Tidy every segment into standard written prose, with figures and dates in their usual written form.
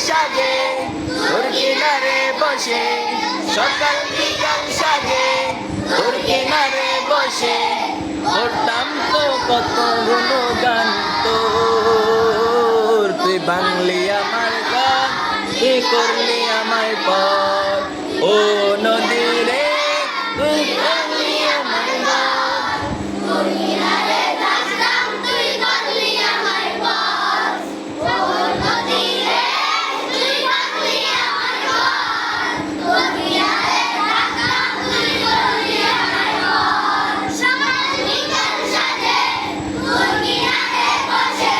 সাজে তোর কিনারে বসে, সকাল বিকাল সাজে তোর কিনারে বসে, করতাম তো কত গুণগান তোর। তুই বাংলি আমার গান, তুই করলি আমার পর, ও নদী রে তুই করলি আমার গান। তোর কিনারে নাচতাম, তুই করলি আমার পর, ও নদী রে তুই ভাঙলি আমার ঘর। তোর কিনারে নাচতাম, তুই করলি আমার পর, সকাল বিকাল সাজে তোর কিনারে বসে,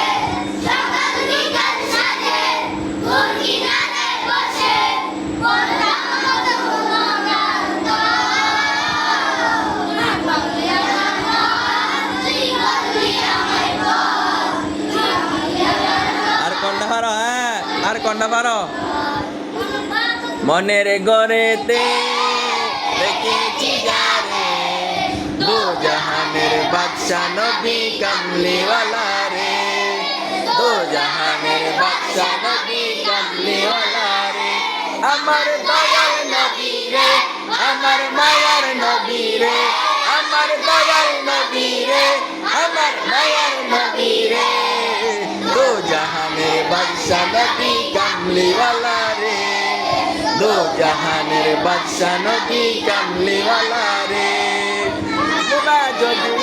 সকাল বিকাল সাজে তোর কিনারে বসে, করতাম কত গুণগান তোর। তুই ভাঙলি আমার ঘর, তুই করলি আমার পর, তুই ভাঙলি আমার ঘর। আর কন্যা পারো, হ্যাঁ আর কন্যা পারো। মনের গড়েতে দেখেছি যারে, দু জাহানের বাদশা নবী কামলিওয়ালা রে, দু জাহানের বাদশা নবী কামলিওয়ালা রে। আমার দয়ার নবী রে, আমার মায়ার নবী রে, আমার দয়ার নবী রে, আমার মায়ার নবী রে, দু জাহানের বাদশা নবী কামলিওয়ালা রে, দু জাহানের বাদশা নবী কামলিওয়ালা রে। তোরা যদি